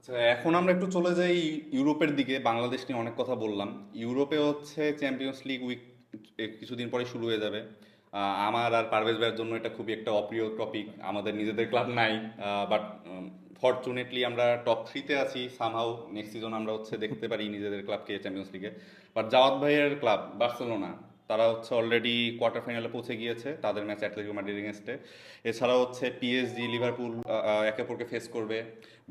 আচ্ছা, এখন আমরা একটু চলে যাই ইউরোপের দিকে। বাংলাদেশ নিয়ে অনেক কথা বললাম। ইউরোপে হচ্ছে চ্যাম্পিয়ন্স লিগ উইক কিছুদিন পরে শুরু হয়ে যাবে। আমার আর পারভেজ ভাইয়ের জন্য এটা খুবই একটা অপ্রিয় টপিক। আমাদের নিজেদের ক্লাব নাই, বাট ফরচুনেটলি আমরা টপ থ্রিতে আছি সামহাউ। নেক্সট সিজন আমরা হচ্ছে দেখতে পারি নিজেদের ক্লাবকে চ্যাম্পিয়ন্স লিগে। বাট জাওয়াদ ভাইয়ের ক্লাব বার্সেলোনা, তারা হচ্ছে অলরেডি কোয়ার্টার ফাইনালে পৌঁছে গিয়েছে তাদের ম্যাচ অ্যাটলেটিকো মাদ্রিদ এগেনস্টে। এছাড়া হচ্ছে পিএসজি লিভারপুল একে অপরকে ফেস করবে।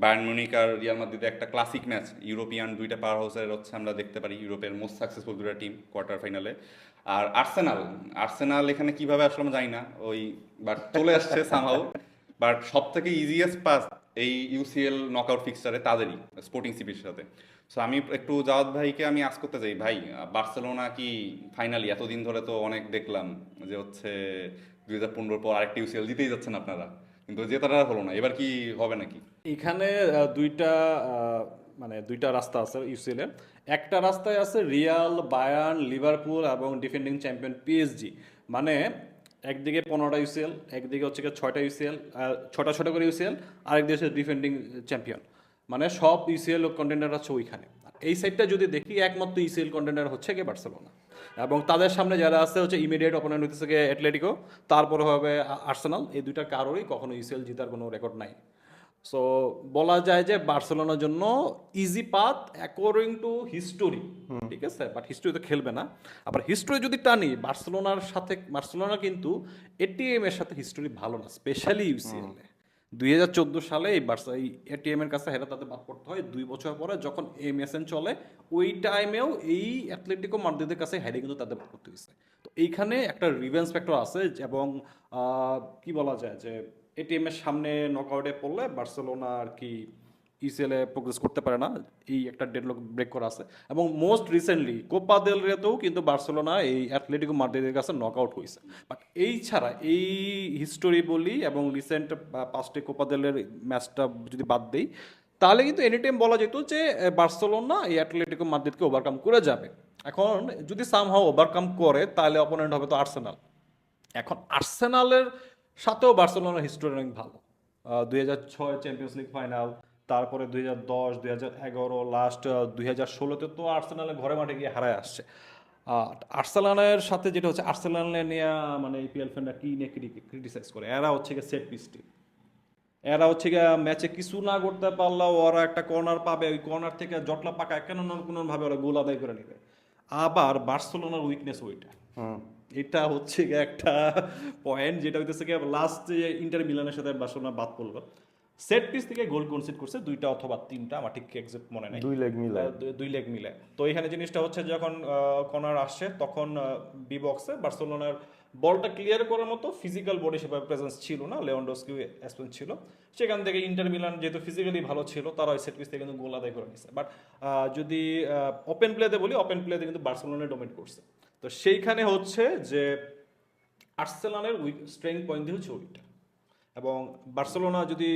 বায়ার্ন মিউনিখ আর রিয়াল মাদ্রিদে একটা ক্লাসিক ম্যাচ, ইউরোপিয়ান দুইটা পাওয়ার হাউসের হচ্ছে আমরা দেখতে পারি, ইউরোপের মোস্ট সাকসেসফুল দুটা টিম কোয়ার্টার ফাইনালে। আর আর্সেনাল, আর্সেনাল এখানে কিভাবে আসলে আমি জানি না, ওই বাট চলে আসছে সামহাউ। বাট সব থেকে ইজিয়েস্ট পাস এই ইউসিএল নকআউট ফিক্সচারে তাদেরই, স্পোর্টিং সিপির সাথে। সো আমি একটু জাওয়াদ ভাইকে আমি আজ করতে চাই, ভাই বার্সেলোনা কি ফাইনালি, এতদিন ধরে তো অনেক দেখলাম যে হচ্ছে 2015 পর আরেকটা ইউসিএল জিতেই যাচ্ছেন আপনারা, কিন্তু জেতাটা আর হলো না, এবার কি হবে নাকি? এখানে দুইটা মানে দুইটা রাস্তা আছে ইউসিএল এর। একটা রাস্তায় আছে রিয়াল, বায়ার্ন, লিভারপুল এবং ডিফেন্ডিং চ্যাম্পিয়ন পিএসজি। মানে একদিকে 15টা ইউসিএল, একদিকে হচ্ছে গিয়ে 6টা ইউসিএল, ছটা ছটা করে ইউসিএল, আরেকদিকে হচ্ছে ডিফেন্ডিং চ্যাম্পিয়ন। মানে সব ইউসিএল কন্টেন্ডার আছে ওইখানে। এই সাইডটা যদি দেখি, একমাত্র ইউসিএল কন্টেন্ডার হচ্ছে গিয়ে বার্সেলোনা। এবং তাদের সামনে যারা আছে হচ্ছে ইমিডিয়েট অপোনেন্ট হচ্ছে গিয়ে অ্যাটলেটিকো, তারপরে হবে আর্সেনাল। এই দুইটা কারোরই কখনো ইউসিএল জেতার কোনো রেকর্ড নাই। সো বলা যায় যে বার্সেলোনার জন্য easy path according to history. ঠিক আছে, বাট হিস্টোরি তো খেলবে না। আবার হিস্টোরি যদি টানি, বার্সেলোনার সাথে বার্সেলোনা কিন্তু এটিএম এর সাথে হিস্টোরি ভালো না, স্পেশালি ইউসিএল এ। 2014 সালে এই বার্সা এই এটিএম এর কাছে হেরে তাদের বাদ পড়তে হয় 2 বছর পরে, যখন এমএসএন চলে। ওই টাইমেও এই অ্যাথলেটিকো মাদ্রিদের কাছে হেরে কিন্তু তাদের বাদ পড়তে হয়েছে। তো এইখানে একটা রিভেঞ্জ ফ্যাক্টর আছে। এবং কি বলা যায় যে এটিএম এর সামনে নকআউটে পড়লে বার্সেলোনা আর কি ইসিএল এ প্রোগ্রেস করতে পারে না। এই একটা ডেডলক ব্রেক করা আছে। এবং মোস্ট রিসেন্টলি কোপা দেল রেতেও কিন্তু বার্সেলোনা এই অ্যাথলেটিকো মাদ্রিদের কাছে নকআউট হয়েছে। বাট এই ছাড়া এই হিস্টোরি বলি এবং রিসেন্ট পাঁচটি কোপা দেলের ম্যাচটা যদি বাদ দেই, তাহলে কিন্তু এনি টাইম বলা যেত যে বার্সেলোনা এই অ্যাথলেটিকো মাদ্রিদকে ওভারকাম করে যাবে। এখন যদি সামহাও ওভারকাম করে, তাহলে অপোনেন্ট হবে তো আর্সেনাল। এখন আর্সেনালের সাথেও বার্সেলোনার হিস্টোরি অনেক ভালো। 2006 চ্যাম্পিয়ন্স লিগ ফাইনাল, তারপরে 2010, 2011, লাস্ট 2016তে তো আর্সেনালের ঘরে মাঠে গিয়ে হারায় আসছে। আর্সেনালের সাথে যেটা হচ্ছে, আর্সেনালের নিয়ে মানে ইপিএল ফ্যানরা কি নিয়ে ক্রিটিসাইজ করে, এরা হচ্ছে গিয়ে সেট পিস টিম। এরা হচ্ছে গিয়ে ম্যাচে কিছু না করতে পারলেও ওরা একটা কর্নার পাবে, ওই কর্নার থেকে জটলা পাকা কেন না কোনো ভাবে ওরা গোল আদায় করে নেবে। আবার বার্সেলোনার উইকনেস ওইটা। এটা হচ্ছে গিয়ে একটা পয়েন্ট, যেটা হইতেছে গিয়ে লাস্ট যে ইন্টার মিলানের সাথে বার্সেলোনা বাদ পড়লো, সেট পিস থেকে গোল কনসিড করছে দুইটা অথবা তিনটা, আমার ঠিক এক্সাক্ট মনে নাই। দুই লেগ মিলায়। দুই লেগ মিলে। তো এখানে জিনিসটা হচ্ছে, যখন কর্নার আসছে তখন বি বক্সে বার্সেলোনার বলটা ক্লিয়ার করার মতো ফিজিক্যাল বডি সেভাবে প্রেজেন্স ছিল না, লেভানডস্কি অ্যাসপেন্স ছিল। সেখান থেকে ইন্টার মিলান যেহেতু ফিজিক্যালি ভালো ছিল, তারা ওই সেট পিস থেকে কিন্তু গোল আদায় করে নিচ্ছে। বাট যদি ওপেন প্লেতে বলি, ওপেন প্লেতে কিন্তু বার্সেলোনা ডমিনেট করছে। তো সেইখানে হচ্ছে যে আর্সেনালের উইক স্ট্রেংথ পয়েন্ট দিয়ে হচ্ছে ওইটা। এবং বার্সেলোনা যদি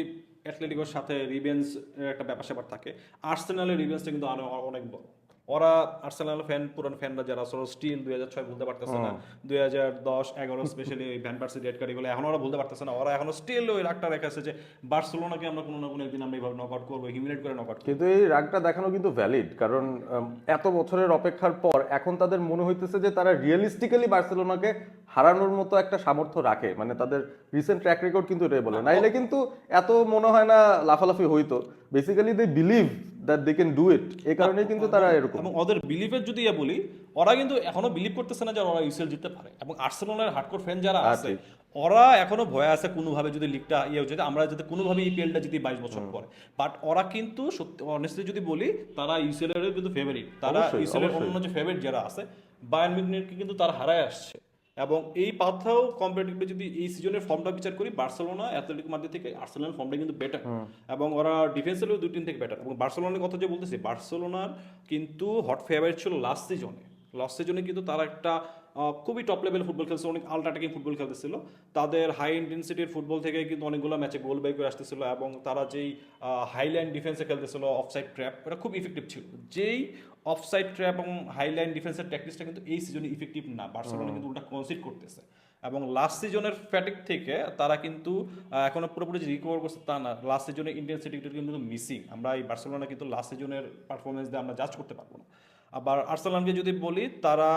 অ্যাথলেটিকোর সাথে রিভেঞ্জ একটা ব্যাপার স্যাপার থাকে, আর্সেনালের রিভেঞ্জটা কিন্তু আরো অনেক বড়। ওরা আর্সেনাল ফ্যান, পুরান ফ্যানরা যারা আসলে স্টিল 2006 ভুলতে পারতেছে না, 2010-11 specially Van Persie red card এগুলো এখন ওরা ভুলতে পারতেছে না। ওরা এখনো স্টিল ওই রাগটা রেখেছে যে বার্সেলোনাকে আমরা কোনো না কোনো একদিন আমরা এইভাবে নকআউট করবো, হিউমিলেট করে নকআউট করবো। কিন্তু এই রাগটা দেখানো কিন্তু ভ্যালিড, কারণ এত বছরের অপেক্ষার পর এখন তাদের মনে হইতেছে যে তারা রিয়েলিস্টিক্যালি বার্সেলোনাকে হারানোর মতো একটা সামর্থ্য রাখে। মানে তাদের রিসেন্ট ট্র্যাক রেকর্ড কিন্তু এটাই বলে, নাইলে কিন্তু এত মনে হয় না লাফালাফি হইতো। Basically they believe that they can do it, এই কারণেই কিন্তু তারা এরকম। এবং ওদের বিলিভের যদি বলি, ওরা কিন্তু এখনো বিলিভ করতেছে না যে ওরা ইউসিএল জিততে পারে। এবং আর্সেনালের হার্ডকোর ফ্যান যারা আছে, ঠিক। ওরা এখনো ভয় আছে কোনোভাবে যদি লিগটা যদি আমরা যাতে কোনোভাবে ইপিএলটা জিতি 22 বছর পরে। বাট ওরা কিন্তু সত্যি অনেস্টলি যদি বলি, তারা ইউসিএল এর কিন্তু ফেভারিট। তারা অবশ্যই, ইউসিএল এর অবশ্যই। অন্য যে ফেভারিট যারা আছে, বায়ার্ন মিউনিখকে কিন্তু তারা হারায় আসছে। এবং এই পাথাও কম্পারেটিভলি যদি এই সিজনের ফর্মটা বিচার করি, বার্সেলোনা অ্যাথলেটিকো মাদ্রিদ থেকে আর্সেনাল ফর্মটা কিন্তু বেটার। এবং ওরা ডিফেন্সিভলি দুই টিম থেকে বেটার। এবং বার্সেলোনার কথা যে বলতেছি, বার্সেলোনার কিন্তু হট ফেভারিট ছিল লাস্ট সিজনে। লাস্ট সিজনে কিন্তু তারা একটা খুবই টপ লেভেল ফুটবল খেলছে, অনেক আল্ট্রাটেকিং ফুটবল খেলতেছিল। তাদের হাই ইন্টেন্সিটির ফুটবল থেকে কিন্তু অনেকগুলো ম্যাচে গোল বাই করে আসতেছিল। এবং তারা যেই হাইলাইন ডিফেন্সে খেলতেছিল, অফসাইড ট্র্যাপ, এটা খুব ইফেক্টিভ ছিল। যেই অফসাইড ট্র্যাপ এবং হাইলাইন ডিফেন্সের ট্যাকটিক্সটা কিন্তু এই সিজনে ইফেক্টিভ না, বার্সেলোনা কিন্তু উল্টা কনসিড করতেছে। এবং লাস্ট সিজনের ফ্যাটিক থেকে তারা কিন্তু এখনো পুরোপুরি যে রিকভার করছে তা না, লাস্ট সিজনের ইন্টেন্সিটিটা কিন্তু মিসিং। আমরা এই বার্সেলোনা কিন্তু লাস্ট সিজনের পারফরমেন্স দিয়ে আমরা জাজ করতে পারবো না। আবার আর্সেনালকে যদি বলি, তারা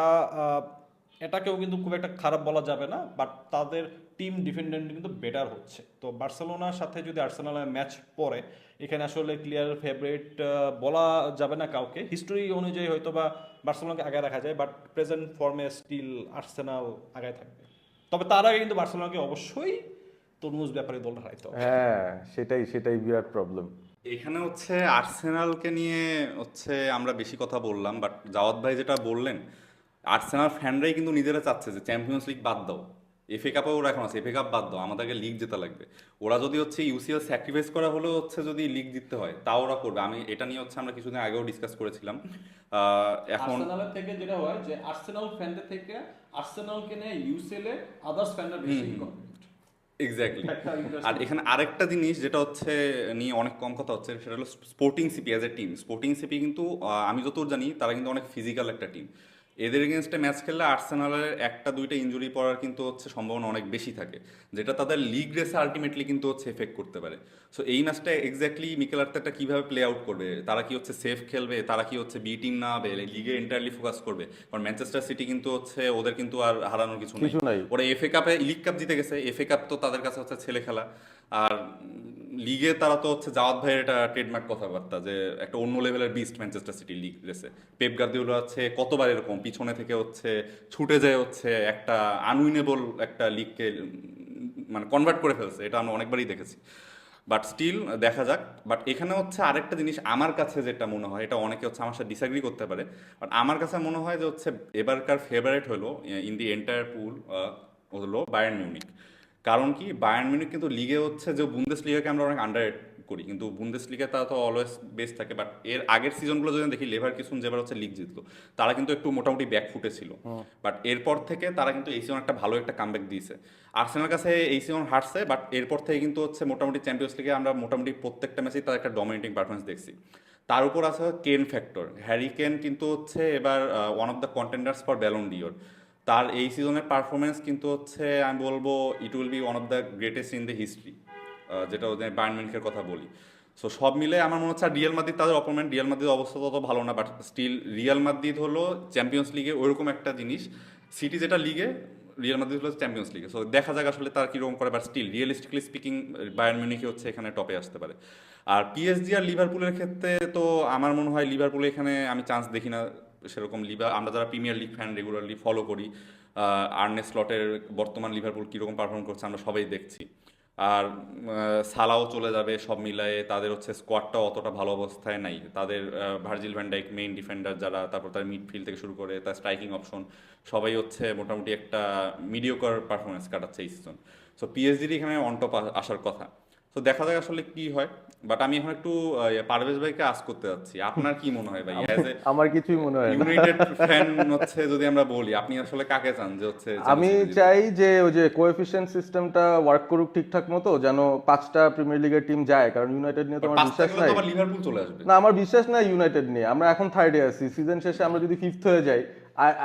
এটাকেও কিন্তু খুব একটা খারাপ বলা যাবে না, বাট তাদের টিম ডিফেন্ডেন্ট কিন্তু বেটার হচ্ছে। তো বার্সেলোনার সাথে যদি আর্সেনালের ম্যাচ পড়ে, এখানে আসলে ক্লিয়ার ফেভারিট বলা যাবে না কাউকে। হিস্টোরি অনুযায়ী হয়তো বা বার্সেলোনাকে আগে রাখা যায়, বাট প্রেজেন্ট ফর্মে স্টিল আর্সেনাল আগে থাকবে। তবে তার আগে কিন্তু বার্সেলোনাকে অবশ্যই তরমুজ ব্যাপারে দলটা হারাইতে হবে। হ্যাঁ, সেটাই সেটাই বিরাট প্রবলেম। এখানে হচ্ছে আর্সেনালকে নিয়ে হচ্ছে আমরা বেশি কথা বললাম, বাট জাওয়াদ ভাই যেটা বললেন, আর্সেনাল ফ্যানরাই কিন্তু নিজেরা চাচ্ছে যে চ্যাম্পিয়ন্স লিগ বাদ দাও, এফএ কাপে ওরা এখন আছে, এফএ কাপ বাদ দাও, আমাদেরকে লিগ জেতা লাগবে। ওরা যদি হচ্ছে ইউসিএল স্যাক্রিফাইস করা হলেও হচ্ছে যদি লিগ জিততে হয় তাও ওরা করবে। আমি এটা নিয়ে হচ্ছে আমরা কিছুদিন আগেও ডিসকাস করেছিলাম। এখন আর্সেনালের থেকে যেটা হয় যে আর্সেনাল ফ্যানদের থেকে আর্সেনালকে নিয়ে ইউসিএল এ আদার্স ফ্যানরা বেশি কনফিডেন্ট। এক্স্যাক্টলি। একটা আর interesting এখানে আরেকটা জিনিস যেটা হচ্ছে নিয়ে অনেক কম কথা হচ্ছে, সেটা হলো sporting CP as a team. Sporting CP কিন্তু আমি যতদূর জানি তারা কিন্তু অনেক ফিজিক্যাল একটা টিম। এদের এগেনস্টে ম্যাচ খেললে আর্সেনালের একটা দুইটা ইনজুরি পড়ার কিন্তু হচ্ছে সম্ভাবনা অনেক বেশি থাকে, যেটা তাদের লিগ রেসে আলটিমেটলি কিন্তু হচ্ছে এফেক্ট করতে পারে। সো এই ম্যাচটা এক্স্যাক্টলি মিকেল আর্তেটা কীভাবে প্লে আউট করবে, তারা কি হচ্ছে সেফ খেলবে, তারা কি হচ্ছে বি টিম না হবে, লিগে এন্টায়ারলি ফোকাস করবে। কারণ ম্যানচেস্টার সিটি কিন্তু হচ্ছে ওদের কিন্তু আর হারানোর কিছু কিছু নাই। ওরা এফএ কাপে লিগ কাপ জিতে গেছে, এফএ কাপ তো তাদের কাছে হচ্ছে ছেলে খেলা। আর লিগে তারা তো হচ্ছে জাওয়াদ ভাইয়ের এটা ট্রেডমার্ক কথাবার্তা যে একটা অন্য লেভেলের বিস্ট ম্যানচেস্টার সিটি লিগ রেসে। পেপ গার্দিওলা হচ্ছে কতবার এরকম পিছনে থেকে হচ্ছে ছুটে যায় হচ্ছে একটা আনউইনেবল একটা লিগকে মানে কনভার্ট করে ফেলছে, এটা আমরা অনেকবারই দেখেছি। বাট স্টিল দেখা যাক। বাট এখানে হচ্ছে আরেকটা জিনিস আমার কাছে যেটা মনে হয়, এটা অনেকে হচ্ছে আমার সাথে ডিসঅ্যাগ্রি করতে পারে, বাট আমার কাছে মনে হয় যে হচ্ছে এবারকার ফেভারিট হলো ইন দি এন্টায়ার পুল হলো বায়ার্ন মিউনিক। কারণ কি, বায়ার্ন মিউনিক কিন্তু লিগে হচ্ছে যে বুন্দেস লিগাকে আমরা অনেক আন্ডার করি, কিন্তু বুন্দেস লিগে তারা তো অলওয়েজ বেস্ট থাকে। বাট এর আগের সিজনগুলো যদি দেখি, লেভারকুসেন যেবার হচ্ছে লিগ জিতলো, তারা কিন্তু একটু মোটামুটি ব্যাকফুটে ছিল। বাট এরপর থেকে তারা কিন্তু এই সিজন একটা ভালো একটা কামব্যাক দিয়েছে। আর্সেনাল কাছে এই সিজন হারছে, বাট এরপর থেকে কিন্তু হচ্ছে মোটামুটি চ্যাম্পিয়ন্স লিগে আমরা মোটামুটি প্রত্যেকটা ম্যাচেই তার একটা ডমিনেটিং পারফরমেন্স দেখছি। তার উপর আছে কেন ফ্যাক্টর। হ্যারি কেন কিন্তু হচ্ছে এবার one of the contenders for Ballon d'Or. তার এই সিজনের পারফরমেন্স কিন্তু হচ্ছে আমি বলবো it will be one of the greatest in the history, যেটা ওদের বায়ার্ন মিউনিখের কথা বলি। সো সব মিলে আমার মনে হচ্ছে, আর রিয়াল মাদ্রিদ তাদের অপোনেন্ট, রিয়াল মাদ্রিদ অবস্থা তত ভালো না, বাট স্টিল রিয়াল মাদ্রিদ হলো চ্যাম্পিয়ন্স লিগে ওইরকম একটা জিনিস। সিটি যেটা লিগে, রিয়াল মাদ্রিদ হলো চ্যাম্পিয়ন্স লিগে। সো দেখা যাক আসলে তারা কীরকম করে, but still realistically speaking Bayern মিউনিখই হচ্ছে এখানে টপে আসতে পারে। আর পিএসজি আর লিভারপুলের ক্ষেত্রে তো আমার মনে হয় লিভারপুলে এখানে আমি চান্স দেখি না সেরকম। আমরা যারা premier league fan regularly follow করি, আর্নে স্লটের বর্তমান লিভারপুল কীরকম পারফর্ম করছে আমরা সবাই দেখছি। আর সালাও চলে যাবে, সব মিলায়ে তাদের হচ্ছে স্কোয়াডটাও অতটা ভালো অবস্থায় নাই। তাদের Virgil van Dijk main defender যারা, তারপর তার মিডফিল্ড থেকে শুরু করে তার স্ট্রাইকিং অপশন সবাই হচ্ছে মোটামুটি একটা মিডিওকার পারফরমেন্স কাটাচ্ছে এই সিজন। সো পিএসজির এখানে অন টপ আসার কথা। তো দেখা যাক আসলে কি হয়। বাট আমি এখন একটু পারভেজ ভাইকে আস করতে যাচ্ছি, আপনার কি মনে হয় ভাই, অ্যাজ এ আমার কিছুই মনে হয় না। ইউনাইটেড ফ্যান হচ্ছে যদি আমরা বলি, আপনি আসলে কাকে চান যে হচ্ছে আমি চাই যে ওই যে কোএফিসিয়েন্ট সিস্টেমটা ওয়ার্ক করুক ঠিকঠাক মতো, যেন 5টা প্রিমিয়ার লিগের টিম যায়, কারণ ইউনাইটেড নিয়ে তো আমার বিশ্বাস নাই। আবার লিভারপুল চলে আসবে না, আমার বিশ্বাস নাই ইউনাইটেড নিয়ে। আমরা এখন থার্ডে আছি, সিজন শেষে আমরা যদি ফিফথ হয়ে যাই,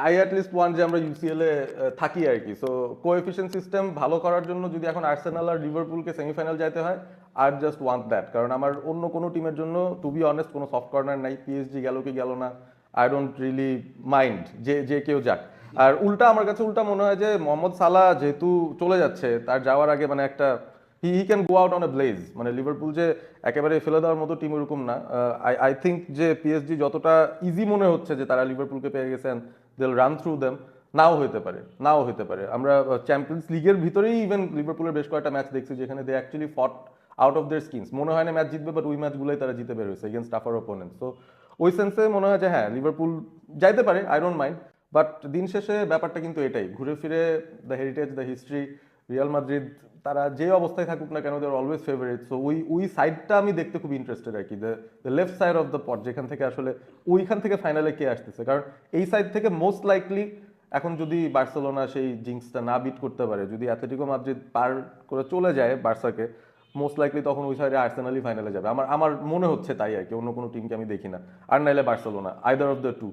আই অ্যাট লিস্ট ওয়ান যে আমরা ইউসিএল এ থাকি আর কি। সো কোএফিসিয়েন্ট সিস্টেম ভালো করার জন্য যদি এখন আর্সেনাল আর লিভারপুলকে সেমিফাইনাল যাইতে হয়, আর জাস্ট ওয়ান্ট দ্যাট। কারণ আমার অন্য কোনো টিমের জন্য টু বি অনেস্ট কোনো সফট কর্নার নাই। পিএসজি গেল কি গেল না, আই ডোন্ট রিয়েলি মাইন্ড যে যে কেউ যাক। আর উল্টা আমার কাছে উল্টা মনে হয় যে মোহাম্মদ সালাহ যেহেতু চলে যাচ্ছে, তার যাওয়ার আগে মানে একটা he can go out on a blaze. মানে লিভারপুল যে একেবারে ফেলে দেওয়ার মতো টিম এরকম না। আই থিঙ্ক যে পিএসজি যতটা ইজি মনে হচ্ছে যে তারা লিভারপুলকে পেয়ে গেছেন, they will run through them, নাও হতে পারে, নাও হতে পারে। আমরা চ্যাম্পিয়ন্স লিগের ভিতরেই ইভেন লিভারপুলের বেশ কয়েকটা ম্যাচ দেখছি যেখানে দে অ্যাকচুয়ালি ফট আউট অফ দেয়ার স্কিনস। মনে হয় না ম্যাচ জিতবে, বাট ওই ম্যাচগুলোই তারা জিতে বের হয়েছে এগেন্স্ট টাফার অপোনেন্ট। তো ওই সেন্সে মনে হয় যে হ্যাঁ, লিভারপুল যাইতে পারে, আই ডোন্ট মাইন্ড। বাট দিন শেষে ব্যাপারটা কিন্তু এটাই, ঘুরে ফিরে the heritage, the history, Real Madrid তারা যে অবস্থায় থাকুক না কেন, দে আর অলওয়েজ ফেভারিট। সো ওই সাইডটা আমি দেখতে খুব ইন্টারেস্টেড আর কি, the left side of the পট, যেখান থেকে আসলে ওইখান থেকে ফাইনালে কে আসতেছে। কারণ এই সাইড থেকে মোস্ট লাইকলি এখন যদি বার্সেলোনা সেই জিংসটা না বিট করতে পারে, যদি অ্যাথলেটিকো মাদ্রিদ পার করে চলে যায় বার্সাকে, মোস্ট লাইকলি তখন ওই সাইডে আর্সেনালই ফাইনালে যাবে। আমার মনে হচ্ছে তাই আর কি, অন্য কোনো টিমকে আমি দেখি না। আর নাইলে Barcelona, either of the two,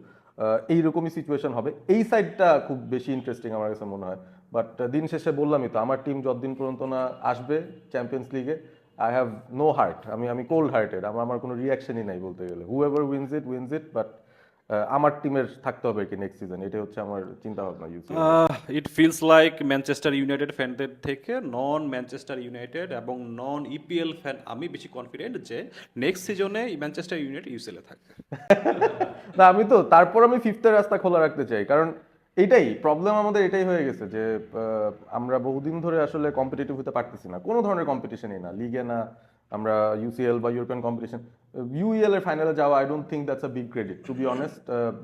এইরকমই সিচুয়েশন হবে। এই সাইডটা খুব বেশি ইন্টারেস্টিং আমার কাছে মনে হয়। বাট দিন শেষে বললামই তো, আমার টিম যতদিন পর্যন্ত না আসবে চ্যাম্পিয়ন্স লিগে, আই হ্যাভ নো হার্ট, আমি কোল্ড হার্টেড, আমার কোনো রিয়াকশনই নাই বলতে গেলে। হুএভার উইনস ইট, বাট আমার টিমের থাকতে হবে কি নেক্সট সিজন, এটাই হচ্ছে আমার চিন্তা ভাবনা UCL. It feels like Manchester United ফ্যানদের থেকে নন ম্যানচেস্টার ইউনাইটেড এবং নন ইপিএল ফ্যান আমি বেশি কনফিডেন্ট যে নেক্সট সিজনে ম্যানচেস্টার ইউনাইটেড ইউসিএলে থাকবে। না আমি তো তারপর আমি ফিফথের রাস্তা খোলা রাখতে চাই, কারণ এটাই প্রবলেম আমাদের, এটাই হয়ে গেছে যে আমরা বহুদিন ধরে আসলে কম্পিটিটিভ হতে পারতেছি না, কোনো ধরনের কম্পিটিশনই না, লিগে না, আমরা ইউসিএল বা ইউরোপিয়ান কম্পিটিশন, ইউইএল এর ফাইনালে যাওয়া I don't think that's a big credit to be honest.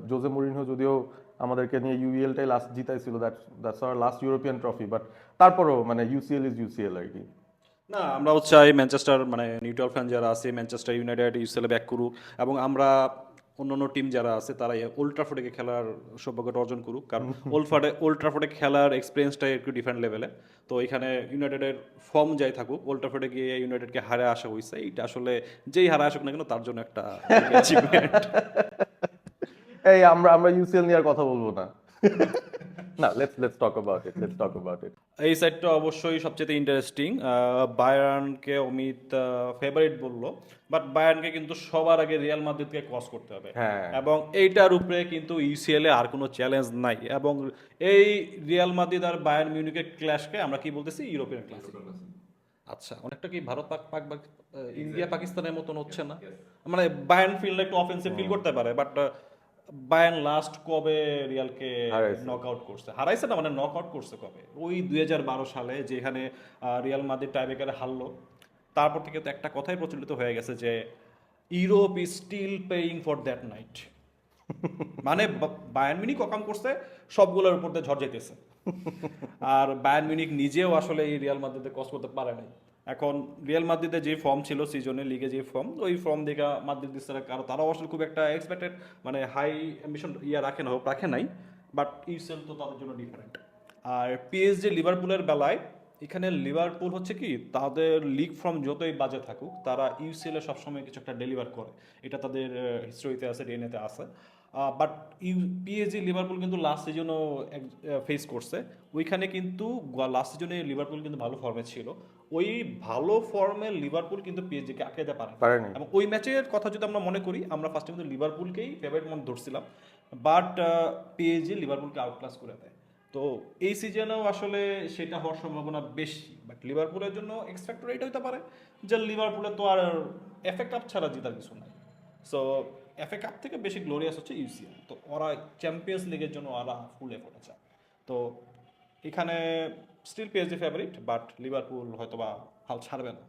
Jose Mourinho যদিও আমাদেরকে নিয়ে ইউইএলটাই লাস্ট জিতাইছিল, that's our last European trophy, but তারপরও মানে ইউসিএল ইজ ইউসিএল আর কি। না আমরাও চাই ম্যানচেস্টার মানে নিউট্রাল ফ্যান যারা আছে ম্যানচেস্টার ইউনাইটেড ইউসিএলে ব্যাক করুক, এবং আমরা অন্যান্য টিম যারা আছে তারা ওল্ড ট্রাফোর্ডে খেলার সৌভাগ্যটা অর্জন করুক, কারণ ওল্ড ট্রাফোর্ডে খেলার এক্সপিরিয়েন্সটা একটু ডিফারেন্ট লেভেলে। তো এখানে ইউনাইটেডের ফর্ম যাই থাকুক, ওল্ড ট্রাফোর্ডে গিয়ে ইউনাইটেডকে হারে আসা হয়েছে, এটা আসলে যেই হারে আসুক না কেন তার জন্য একটা অ্যাচিভমেন্ট। এই আমরা আমরা ইউসিএল নিয়ে আর কথা বলবো না। না, লেটস টক অ্যাবাউট ইট। এই সাইডটা অবশ্যই সবচেয়ে ইন্টারেস্টিং। বায়ার্নকে অমিত ফেভারিট বললো, বাট বায়ার্নকে কিন্তু সবার আগে রিয়াল মাদ্রিদকে ক্রস করতে হবে, হ্যাঁ। এবং এইটার উপরে কিন্তু ইউসিএল এ আর কোনো চ্যালেঞ্জ নাই, এবং এই রিয়াল মাদ্রিদ আর বায়ার্ন মিউনিখের ক্ল্যাশকে আমরা কি বলতেছি, ইউরোপিয়ান ক্লাস। আচ্ছা, অনেকটা কি ভারত ইন্ডিয়া পাকিস্তানের মতন হচ্ছে না? মানে বায়ার্ন ফিল্ড একটু অফেন্সিভ ফিল করতে পারে, বাট বায়ার্ন লাস্ট কবে রিয়ালকে হারাইছে। নকআউট করছে, হারাইছে না মানে নকআউট করছে কবে, ওই 2012 সালে, যেখানে রিয়াল মাদ্রিদ টাইব্রেকারে হারলো। তারপর থেকে তো একটা কথাই প্রচলিত হয়ে গেছে যে Europe is still paying for that night. মানে বায়ার্ন মিউনিখ অকাম করছে, সবগুলোর উপর দিয়ে ঝড় যাইতেছে। আর বায়ার্ন মিউনিখ নিজেও আসলে এই রিয়াল মাদ্রিদে ক্রস করতে পারে নাই। এখন রিয়াল মাদ্রিদে যে ফর্ম ছিল সিজনে, লিগে যে ফর্ম, ওই ফর্ম দেখে মাদ্রিদ কারো তারাও আসলে খুব একটা এক্সপেক্টেড মানে হাই অ্যাম্বিশন রাখে নাই, বাট ইউসিএল তো তাদের জন্য ডিফারেন্ট। আর পিএসজি লিভারপুলের বেলায়, এখানে লিভারপুল হচ্ছে কি, তাদের লিগ ফর্ম যতই বাজে থাকুক তারা ইউসিএল এ সবসময় কিছু একটা ডেলিভার করে, এটা তাদের হিস্ট্রিতে আছে, ডিএনএতে আছে। বাট পিএসজি লিভারপুল কিন্তু লাস্ট সিজনও ফেস করছে, ওইখানে কিন্তু লাস্ট সিজনে লিভারপুল কিন্তু ভালো ফর্মে ছিল, ওই ভালো ফর্মে লিভারপুল কিন্তু পিএসজিকে আটকে দিতে পারেনি। এবং ওই ম্যাচের কথা যদি আমরা মনে করি, আমরা ফার্স্টে কিন্তু লিভারপুলকেই ফেভারিট মনে ধরছিলাম, বাট পিএসজি লিভারপুলকে আউটক্লাস করে দেয়। তো এই সিজনেও আসলে সেটা হওয়ার সম্ভাবনা বেশি, বাট লিভারপুলের জন্য এক্স ফ্যাক্টর এটা হতে পারে যে লিভারপুলের তো আর এফএ কাপ ছাড়া জেতার কিছু নাই। সো এফএ কাপ থেকে বেশি গ্লোরিয়াস হচ্ছে ইউসিএল, তো ওরা চ্যাম্পিয়ন্স লিগের জন্য ওরা ফুল এফোর্টে চায়। তো এখানে still PSG favourite, but Liverpool হয়তোবা হাল ছাড়বে না।